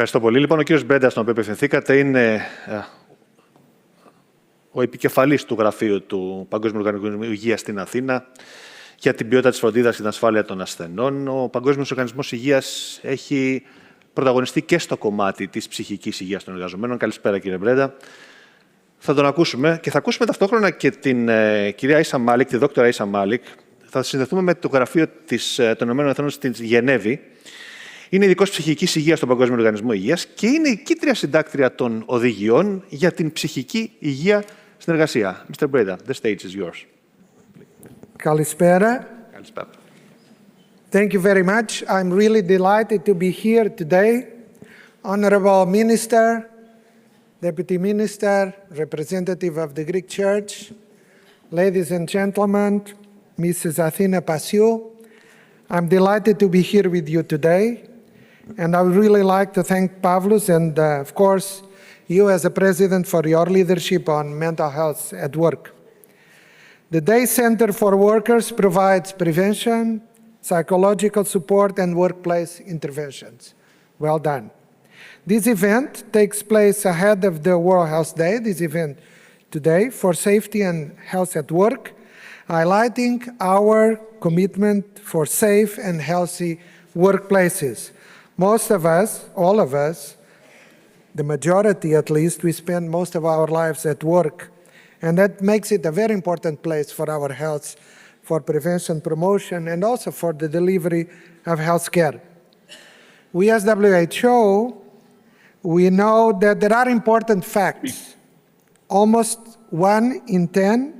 Ευχαριστώ πολύ. Λοιπόν, ο κύριος Μπρέντα, στον οποίο απευθυνθήκατε, είναι ο επικεφαλής του γραφείου του Παγκόσμιου Οργανισμού Υγείας στην Αθήνα για την ποιότητα της φροντίδας και την ασφάλεια των ασθενών. Ο Παγκόσμιος Οργανισμός Υγείας έχει πρωταγωνιστεί και στο κομμάτι της ψυχικής υγείας των εργαζομένων. Καλησπέρα, κύριε Μπρέντα. Θα τον ακούσουμε και θα ακούσουμε ταυτόχρονα και την κυρία Aiysha Malik, τη δόκτωρα Aiysha Malik. Θα συνδεθούμε με το γραφείο των ΗΠΑ στην Γενέβη. Είναι ειδικός ψυχικής υγείας στον Παγκόσμιο Οργανισμό Υγείας και είναι η κίτρια συντάκτρια των οδηγιών για την ψυχική υγεία στην εργασία. Mr. Breda, the stage is yours. Καλησπέρα. Καλησπέρα. Thank you very much. I'm really delighted to be here today. Honorable Minister, Deputy Minister, representative of the Greek Church, ladies and gentlemen, Mrs. Athina Passiou, I'm delighted to be here with you today. And I would really like to thank Pavlos and, of course, you as a president for your leadership on mental health at work. The Day Center for Workers provides prevention, psychological support, and workplace interventions. Well done. This event takes place ahead of the World Health Day, this event today, for safety and health at work, highlighting our commitment for safe and healthy workplaces. Most of us, all of us, the majority at least, we spend most of our lives at work. And that makes it a very important place for our health, for prevention, promotion, and also for the delivery of health care. We as WHO, we know that there are important facts. Almost 1 in 10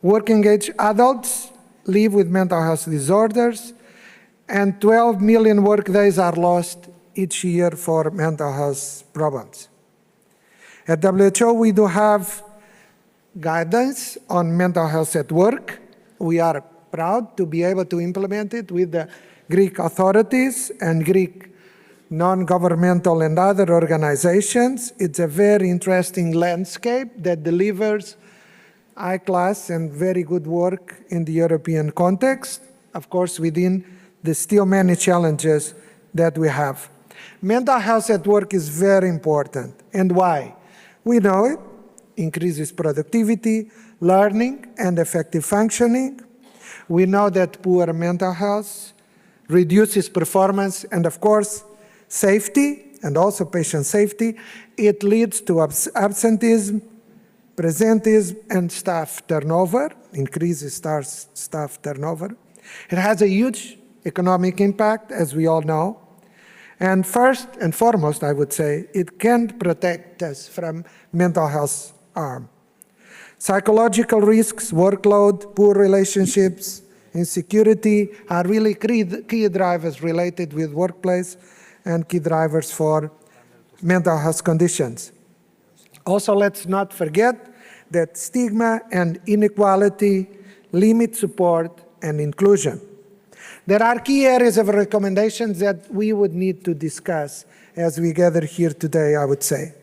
working-age adults live with mental health disorders, and 12 million workdays are lost each year for mental health problems. At WHO, we do have guidance on mental health at work. We are proud to be able to implement it with the Greek authorities and Greek non-governmental and other organizations. It's a very interesting landscape that delivers high-class and very good work in the European context, of course, within the still many challenges that we have. Mental health at work is very important. And why? We know it increases productivity, learning, and effective functioning. We know that poor mental health reduces performance and, of course, safety, and also patient safety. It leads to absenteeism, presenteeism, and staff turnover, increases staff turnover. It has a huge economic impact, as we all know. And first and foremost, I would say, it can protect us from mental health harm. Psychological risks, workload, poor relationships, insecurity are really key drivers related with workplace and key drivers for mental health conditions. Also, let's not forget that stigma and inequality limit support and inclusion. There are key areas of recommendations that we would need to discuss as we gather here today, I would say.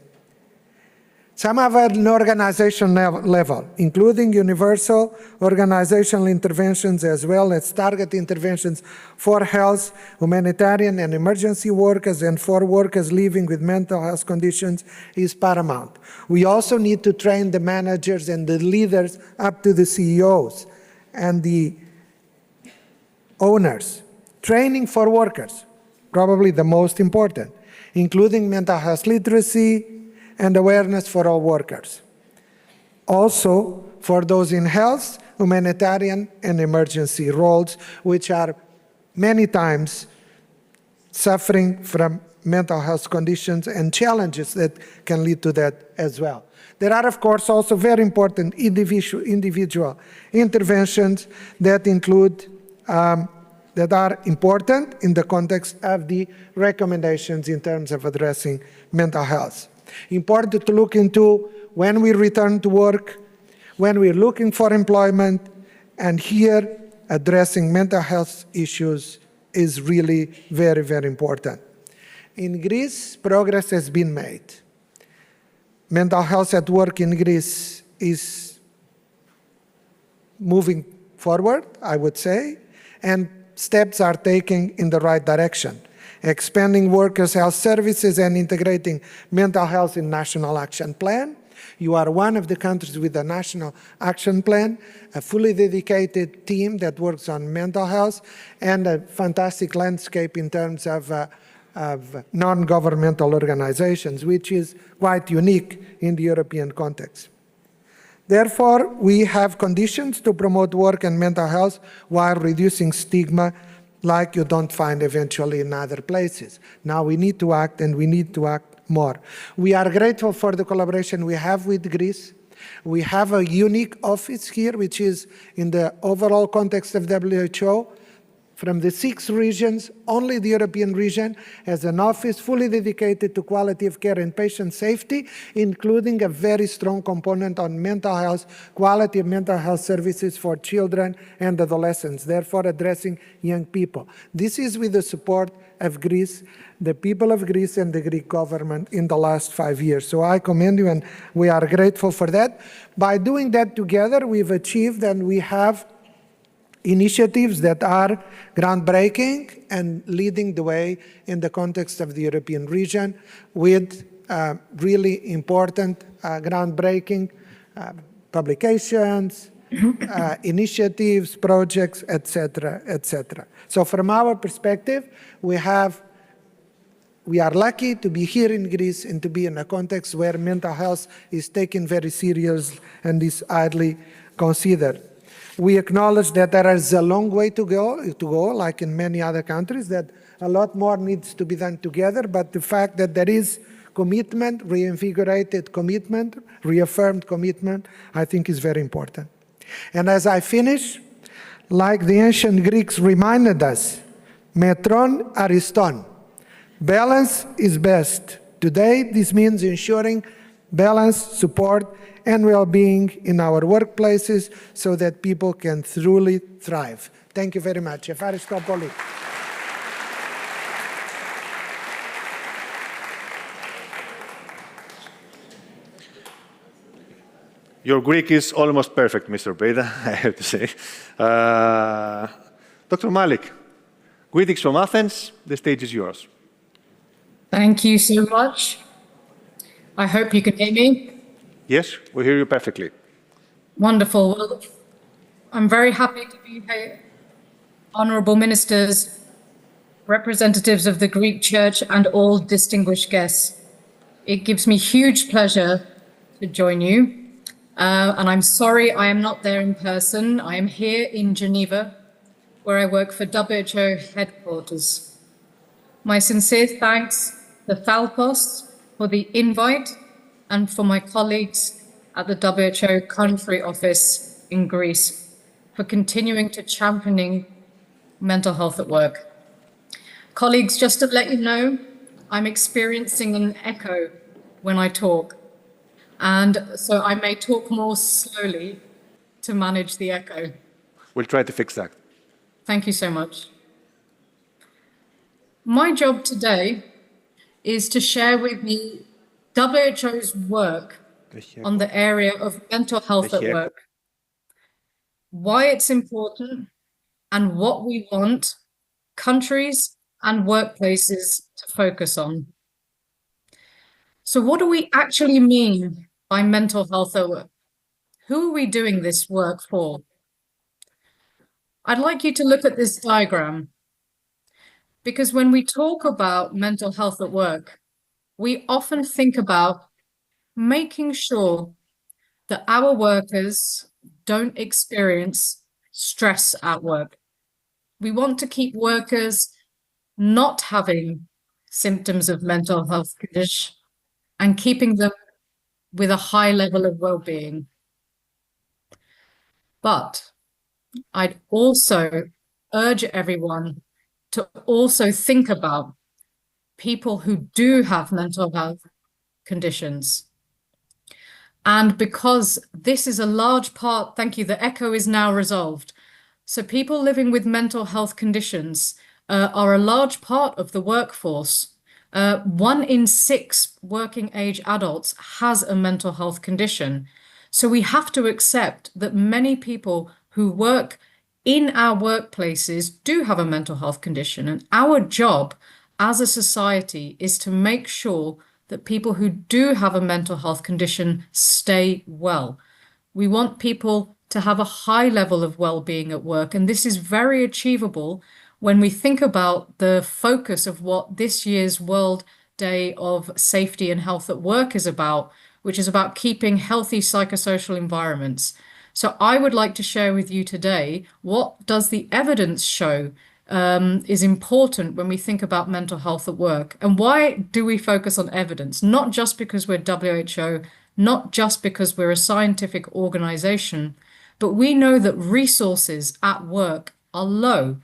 Some are at an organization level, including universal organizational interventions as well as target interventions for health, humanitarian and emergency workers, and for workers living with mental health conditions is paramount. We also need to train the managers and the leaders up to the CEOs and the owners. Training for workers, probably the most important, including mental health literacy and awareness for all workers. Also, for those in health, humanitarian, and emergency roles, which are many times suffering from mental health conditions and challenges that can lead to that as well. There are, of course, also very important individual interventions that include that are important in the context of the recommendations in terms of addressing mental health. Important to look into when we return to work, when we're looking for employment, and here addressing mental health issues is really very, very important. In Greece, progress has been made. Mental health at work in Greece is moving forward, I would say, and steps are taken in the right direction. expanding workers' health services, and integrating mental health in national action plan. You are one of the countries with a national action plan, a fully dedicated team that works on mental health, and a fantastic landscape in terms of non-governmental organizations, which is quite unique in the European context. Therefore, we have conditions to promote work and mental health while reducing stigma like you don't find eventually in other places. Now we need to act, and we need to act more. We are grateful for the collaboration we have with Greece. We have a unique office here, which is in the overall context of WHO. From the 6 regions, only the European region has an office fully dedicated to quality of care and patient safety, including a very strong component on mental health, quality of mental health services for children and adolescents, therefore addressing young people. This is with the support of Greece, the people of Greece and the Greek government in the last 5 years. So I commend you, and we are grateful for that. By doing that together, we've achieved, and we have initiatives that are groundbreaking and leading the way in the context of the European region with really important groundbreaking publications, initiatives, projects, etc., etc. So from our perspective, we are lucky to be here in Greece and to be in a context where mental health is taken very seriously and is highly considered. We acknowledge that there is a long way to go, like in many other countries, that a lot more needs to be done together, but the fact that there is commitment, reinvigorated commitment, reaffirmed commitment, I think is very important. And as I finish, like the ancient Greeks reminded us, metron ariston, balance is best. Today, this means ensuring balance, support, and well-being in our workplaces so that people can truly thrive. Thank you very much. Ευχαριστώ πολύ. Your Greek is almost perfect, Mr. Breda, I have to say. Dr. Malik, greetings from Athens. The stage is yours. Thank you so much. I hope you can hear me. Yes, we hear you perfectly. Wonderful. Well, I'm very happy to be here. Honourable ministers, representatives of the Greek Church, and all distinguished guests. It gives me huge pleasure to join you. And I'm sorry I am not there in person. I am here in Geneva, where I work for WHO headquarters. My sincere thanks to Thalpos for the invite and for my colleagues at the WHO country office in Greece for continuing to championing mental health at work. Colleagues, just to let you know, I'm experiencing an echo when I talk, and so I may talk more slowly to manage the echo. We'll try to fix that. Thank you so much. My job today is to share with you WHO's work on the area of mental health at work, why it's important, and what we want countries and workplaces to focus on. So what do we actually mean by mental health at work? Who are we doing this work for? I'd like you to look at this diagram, because when we talk about mental health at work, we often think about making sure that our workers don't experience stress at work. We want to keep workers not having symptoms of mental health condition and keeping them with a high level of well-being. But I'd also urge everyone to also think about people who do have mental health conditions. And because this is a large part, thank you, the echo is now resolved. So people living with mental health conditions are a large part of the workforce. 1 in 6 working age adults has a mental health condition. So we have to accept that many people who work in our workplaces do have a mental health condition. And our job as a society is to make sure that people who do have a mental health condition stay well. We want people to have a high level of well-being at work, and this is very achievable when we think about the focus of what this year's World Day of Safety and Health at Work is about, which is about keeping healthy psychosocial environments. So I would like to share with you today, what does the evidence show is important when we think about mental health at work? And why do we focus on evidence? Not just because we're WHO, not just because we're a scientific organization, but we know that resources at work are low.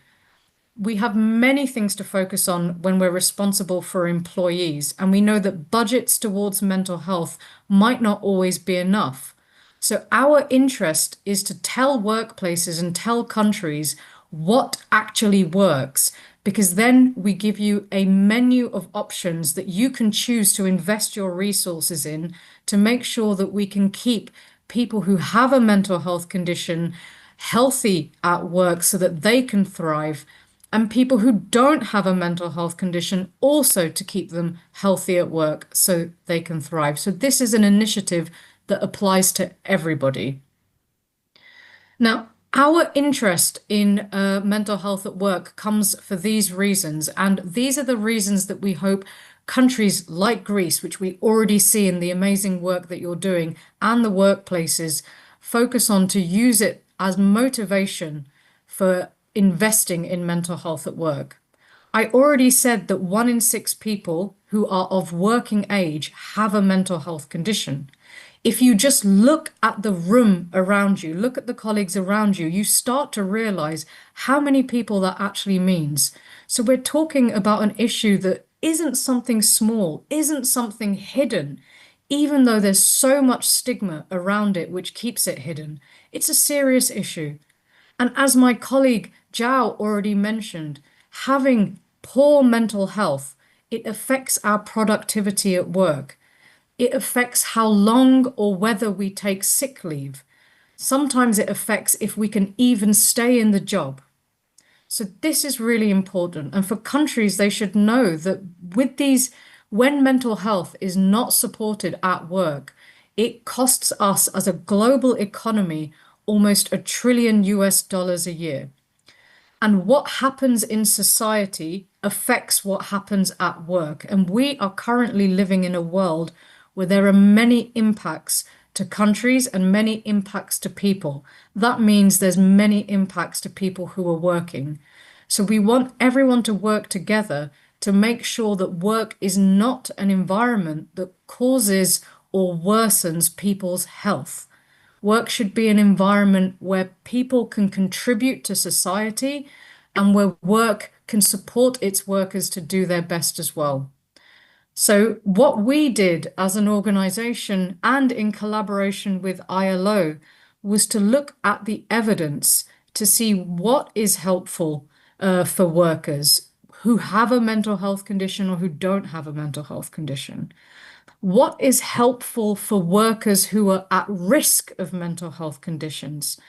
We have many things to focus on when we're responsible for employees, and we know that budgets towards mental health might not always be enough. So our interest is to tell workplaces and tell countries what actually works, because then we give you a menu of options that you can choose to invest your resources in to make sure that we can keep people who have a mental health condition healthy at work so that they can thrive, and people who don't have a mental health condition also to keep them healthy at work so they can thrive. So this is an initiative that applies to everybody. Now, our interest in mental health at work comes for these reasons, and these are the reasons that we hope countries like Greece, which we already see in the amazing work that you're doing, and the workplaces focus on to use it as motivation for investing in mental health at work. I already said that 1 in 6 people who are of working age have a mental health condition. If you just look at the room around you, look at the colleagues around you, you start to realize how many people that actually means. So we're talking about an issue that isn't something small, isn't something hidden, even though there's so much stigma around it which keeps it hidden. It's a serious issue. And as my colleague Joao already mentioned, having poor mental health, it affects our productivity at work. It affects how long or whether we take sick leave. Sometimes it affects if we can even stay in the job. So this is really important. And for countries, they should know that with these, when mental health is not supported at work, it costs us as a global economy almost $1 trillion a year. And what happens in society affects what happens at work. And we are currently living in a world where there are many impacts to countries and many impacts to people. That means there's many impacts to people who are working. So we want everyone to work together to make sure that work is not an environment that causes or worsens people's health. Work should be an environment where people can contribute to society and where work can support its workers to do their best as well. So what we did as an organization and in collaboration with ILO was to look at the evidence to see what is helpful for workers who have a mental health condition or who don't have a mental health condition. What is helpful for workers who are at risk of mental health conditions?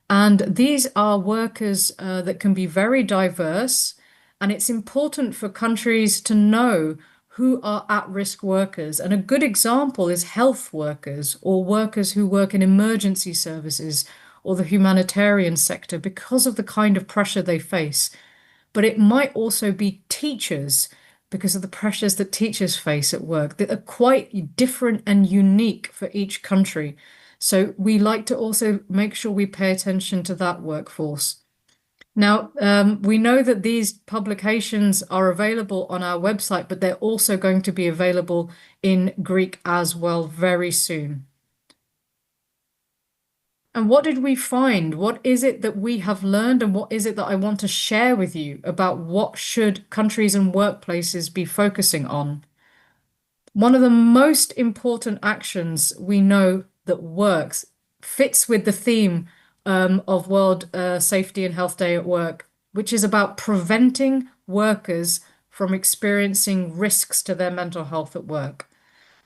And these are workers that can be very diverse, and it's important for countries to know who are at-risk workers. And a good example is health workers or workers who work in emergency services or the humanitarian sector because of the kind of pressure they face. But it might also be teachers because of the pressures that teachers face at work that are quite different and unique for each country. So we like to also make sure we pay attention to that workforce. Now, we know that these publications are available on our website, but they're also going to be available in Greek as well very soon. And what did we find? What is it that we have learned, and what is it that I want to share with you about what should countries and workplaces be focusing on? One of the most important actions we know that works, fits with the theme of World Safety and Health Day at Work, which is about preventing workers from experiencing risks to their mental health at work.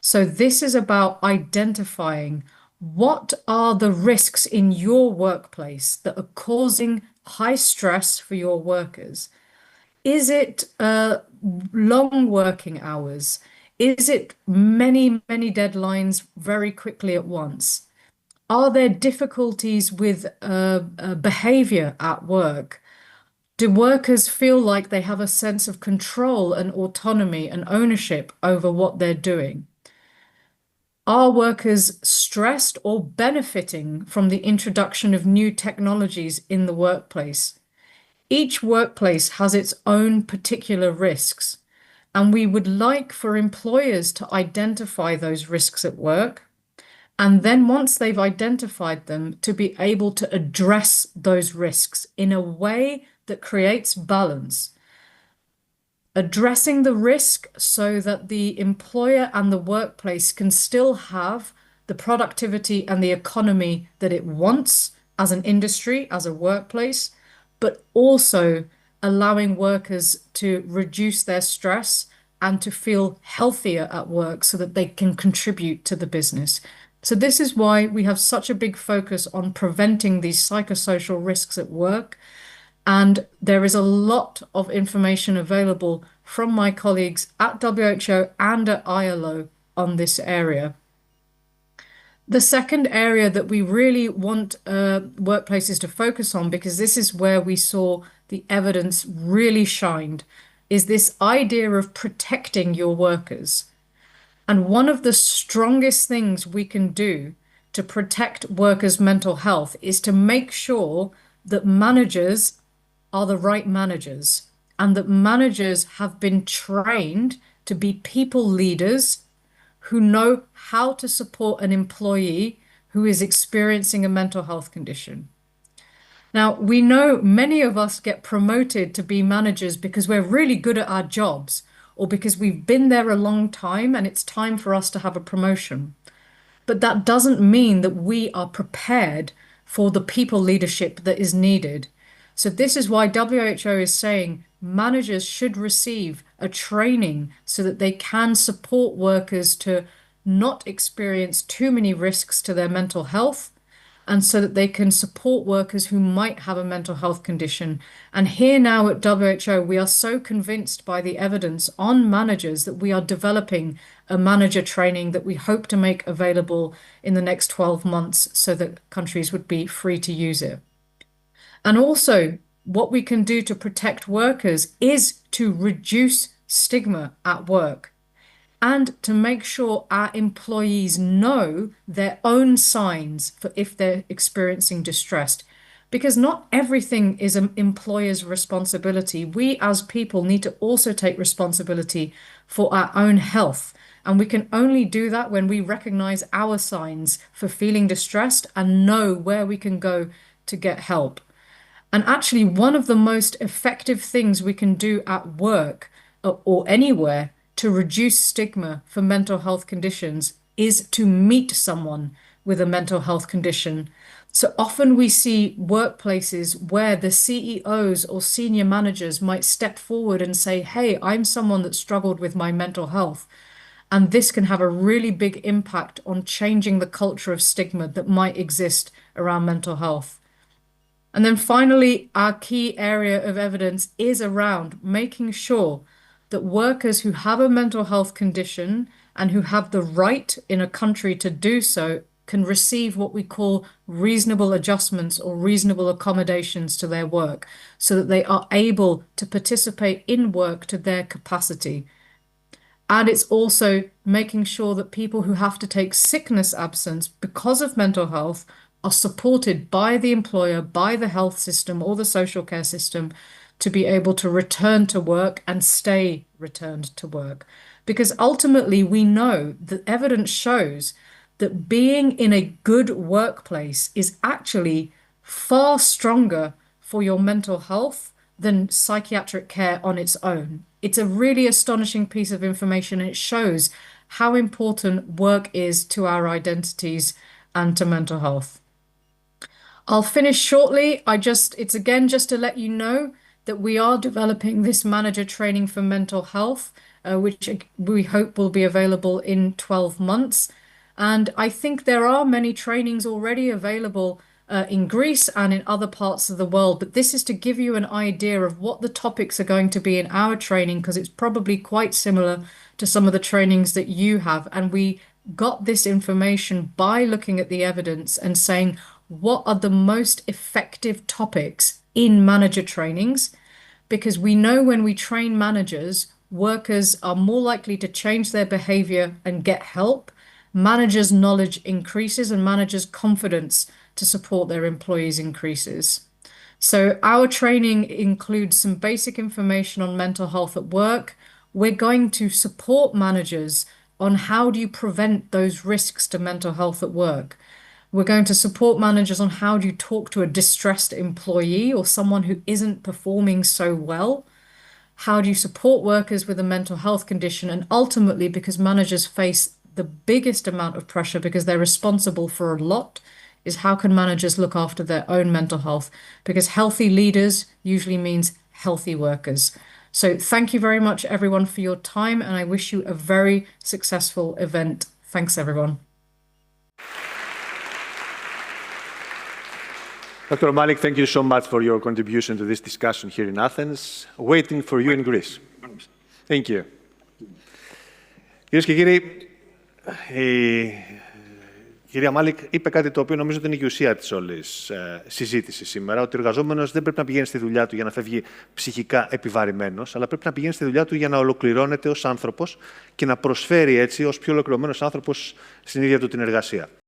So this is about identifying what are the risks in your workplace that are causing high stress for your workers. Is it long working hours? Is it many, many deadlines very quickly at once? Are there difficulties with behavior at work? Do workers feel like they have a sense of control and autonomy and ownership over what they're doing? Are workers stressed or benefiting from the introduction of new technologies in the workplace? Each workplace has its own particular risks, and we would like for employers to identify those risks at work, and then once they've identified them, to be able to address those risks in a way that creates balance. Addressing the risk so that the employer and the workplace can still have the productivity and the economy that it wants as an industry, as a workplace, but also allowing workers to reduce their stress and to feel healthier at work so that they can contribute to the business. So this is why we have such a big focus on preventing these psychosocial risks at work. And there is a lot of information available from my colleagues at WHO and at ILO on this area. The second area that we really want workplaces to focus on, because this is where we saw the evidence really shined, is this idea of protecting your workers. And one of the strongest things we can do to protect workers' mental health is to make sure that managers are the right managers, and that managers have been trained to be people leaders who know how to support an employee who is experiencing a mental health condition. Now, we know many of us get promoted to be managers because we're really good at our jobs, or because we've been there a long time and it's time for us to have a promotion. But that doesn't mean that we are prepared for the people leadership that is needed. So this is why WHO is saying managers should receive a training so that they can support workers to not experience too many risks to their mental health, and so that they can support workers who might have a mental health condition. And here now at WHO, we are so convinced by the evidence on managers that we are developing a manager training that we hope to make available in the next 12 months so that countries would be free to use it. And also, what we can do to protect workers is to reduce stigma at work and to make sure our employees know their own signs for if they're experiencing distress. Because not everything is an employer's responsibility. We as people need to also take responsibility for our own health. And we can only do that when we recognize our signs for feeling distressed and know where we can go to get help. And actually, one of the most effective things we can do at work or anywhere to reduce stigma for mental health conditions is to meet someone with a mental health condition. So often we see workplaces where the CEOs or senior managers might step forward and say, hey, I'm someone that struggled with my mental health. And this can have a really big impact on changing the culture of stigma that might exist around mental health. And then finally, our key area of evidence is around making sure that workers who have a mental health condition and who have the right in a country to do so can receive what we call reasonable adjustments or reasonable accommodations to their work so that they are able to participate in work to their capacity. And it's also making sure that people who have to take sickness absence because of mental health are supported by the employer, by the health system or the social care system to be able to return to work and stay returned to work. Because ultimately we know that evidence shows that being in a good workplace is actually far stronger for your mental health than psychiatric care on its own. It's a really astonishing piece of information, and it shows how important work is to our identities and to mental health. I'll finish shortly. It's again just to let you know that we are developing this manager training for mental health, which we hope will be available in 12 months. And I think there are many trainings already available in Greece and in other parts of the world, but this is to give you an idea of what the topics are going to be in our training, because it's probably quite similar to some of the trainings that you have. And we got this information by looking at the evidence and saying, what are the most effective topics in manager trainings? Because we know when we train managers, workers are more likely to change their behavior and get help. Managers' knowledge increases and managers' confidence to support their employees increases. So our training includes some basic information on mental health at work. We're going to support managers on how do you prevent those risks to mental health at work. We're going to support managers on how do you talk to a distressed employee or someone who isn't performing so well. How do you support workers with a mental health condition? And ultimately, because managers face the biggest amount of pressure because they're responsible for a lot, is how can managers look after their own mental health? Because healthy leaders usually means healthy workers. So thank you very much, everyone, for your time, and I wish you a very successful event. Thanks, everyone. Dr. Malik, thank you so much for your contribution to this discussion here in Athens. Waiting for you in Greece. Thank you. Κυρίες και κύριοι, η κυρία Μάλικ είπε κάτι το οποίο νομίζω ότι είναι και η ουσία της όλης συζήτησης σήμερα, ότι ο εργαζόμενος δεν πρέπει να πηγαίνει στη δουλειά του για να φεύγει ψυχικά επιβαρημένος, αλλά πρέπει να πηγαίνει στη δουλειά του για να ολοκληρώνεται ως άνθρωπος και να προσφέρει έτσι ως πιο ολοκληρωμένος άνθρωπος στην ίδια του την εργασία.